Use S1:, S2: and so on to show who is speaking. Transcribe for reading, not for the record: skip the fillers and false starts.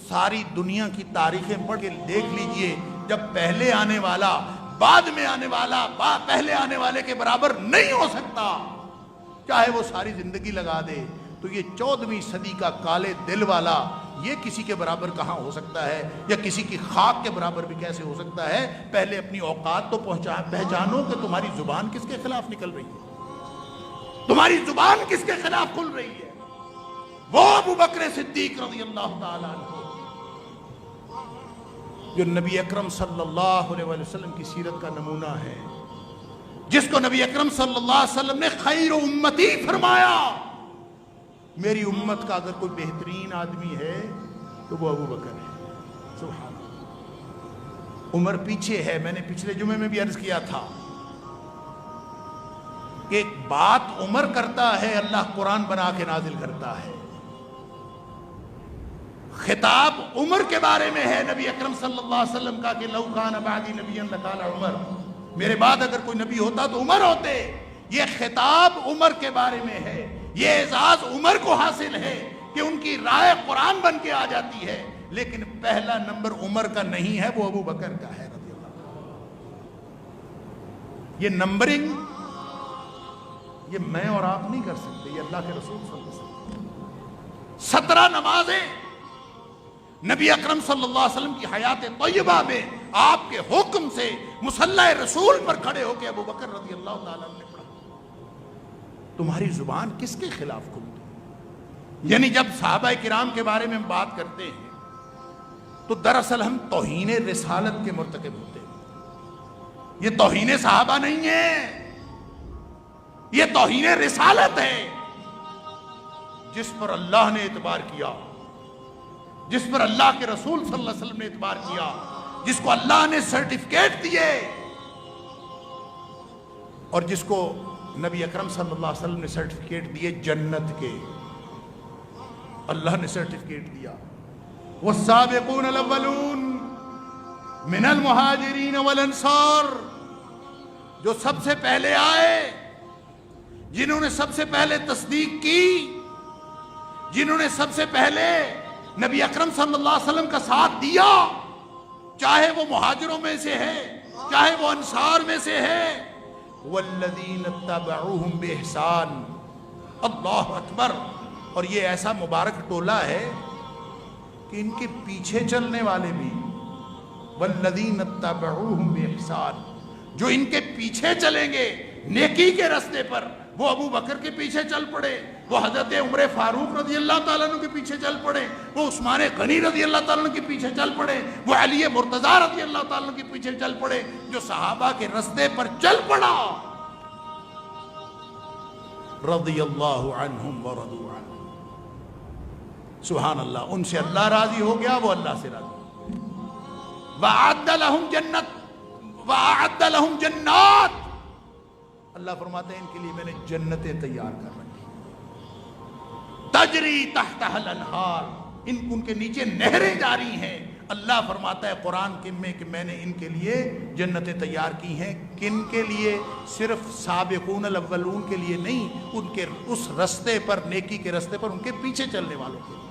S1: सारी दुनिया की तारीखें पढ़ के देख लीजिए, जब पहले आने वाला बाद में आने वाला पहले आने वाले के बराबर नहीं हो सकता, चाहे वो सारी जिंदगी लगा दे, तो ये 14वीं सदी का काले दिल वाला ये किसी के बराबर कहाँ हो सकता है, या किसी की खाक के बराबर भी कैसे हो सकता है। पहले अपनी औकात तो पहचानो कि तुम्हारी जुबान किसके खिलाफ निकल रही है, तुम्हारी जुबान किसके खिलाफ खुल रही है। वो अबू बकर सिद्दीक रज़ी अल्लाह ताला अन्हु जो नबी अकरम सल्लल्लाहु अलैहि वसल्लम की सीरत का नमूना है, जिसको नबी अकरम सल्लल्लाहु अलैहि वसल्लम ने खैर उम्मती फरमाया। मेरी उम्मत का अगर कोई बेहतरीन आदमी है तो वो अबू बकर है। सुभान अल्लाह। उमर पीछे है। मैंने पिछले जुमे में भी अर्ज किया था कि एक बात उमर करता है, अल्लाह कुरान बना के नाजिल करता है। खिताब उमर के बारे में है नबी अकरम सल्लल्लाहु अलैहि वसल्लम का कि लौ कान बादी नबिय्यन लकान उमर, मेरे बाद अगर कोई नबी होता तो उमर होते। ये खिताब उमर के बारे में है। ये एजाज उमर को हासिल है कि उनकी राय कुरान बन के आ जाती है, लेकिन पहला नंबर उमर का नहीं है, वो अबू बकर का है रज़ी अल्लाह। ये नंबरिंग ये मैं और आप नहीं कर सकते, ये अल्लाह के रसूल सल्लल्लाहु अलैहि वसल्लम। 17 नमाजें नबी अकरम सल्लल्लाहु अलैहि वसल्लम की हयात तय्यबा में आपके हुक्म से मुसल्ला रसूल पर खड़े होकर अबू बकर रज़ी अल्लाह ताला ने पढ़ा। तुम्हारी जुबान किसके खिलाफ खुलती? यानी जब सहाबा किराम के बारे में हम बात करते हैं तो दरअसल हम तौहीन रिसालत के मुर्तकिब होते हैं। ये तौहीन सहाबा नहीं है, ये तौहीन रिसालत है। जिस पर अल्लाह ने एतबार किया, जिस पर अल्लाह के रसूल सल्लल्लाहु अलैहि वसल्लम ने एतबार किया, जिसको अल्लाह ने सर्टिफिकेट दिए, और जिसको नबी अकरम सल्लल्लाहु अलैहि वसल्लम ने सर्टिफिकेट दिए जन्नत के, अल्लाह ने सर्टिफिकेट दिया। वस्साबिकून अल-अव्वलून मिनल मुहाजिरीन वल अंसार, जो सबसे पहले आए, जिन्होंने सबसे पहले तस्दीक की, जिन्होंने सबसे पहले नबी अकरम सल्लल्लाहु अलैहि वसल्लम का साथ दिया, चाहे वो मुहाजिरों में से है, चाहे वो अंसार में से है। वल्लज़ीन तबऊहुम बिइहसान, अल्लाहु अकबर। और ये ऐसा मुबारक टोला है कि इनके पीछे चलने वाले भी, वल्लज़ीन तबऊहुम बिइहसान, जो इनके पीछे चलेंगे नेकी के रास्ते पर, वो अबू बकर के पीछे चल पड़े, वो हजरत उमर फारूक रज़ी अल्लाह ताला अन्हु के पीछे चल पड़े, वो उस्मान गनी रज़ी अल्लाह ताला अन्हु के पीछे चल पड़े, वो अली मुर्तज़ा रज़ी अल्लाह ताला अन्हु के पीछे चल पड़े। जो सहाबा के रास्ते पर चल पड़ा, रज़ियल्लाहु अन्हुम व रज़ू अन्हु, सुभान अल्लाह, उनसे अल्लाह राजी हो गया, वो अल्लाह से राजी। वअद्द लहुम जन्नत वअद्द लहुम जन्नात, अल्लाह फरमाते हैं इनके लिए मैंने जन्नतें तैयार कर रखी, तजरी तहतहल अनहार, उनके नीचे नहरें जारी हैं। अल्लाह फरमाता है कुरान में कि मैंने इनके लिए जन्नतें तैयार की हैं। किन के लिए? सिर्फ साबिकून अल अव्वलून के लिए नहीं, उनके उस रास्ते पर, नेकी के रास्ते पर उनके पीछे चलने वालों के लिए।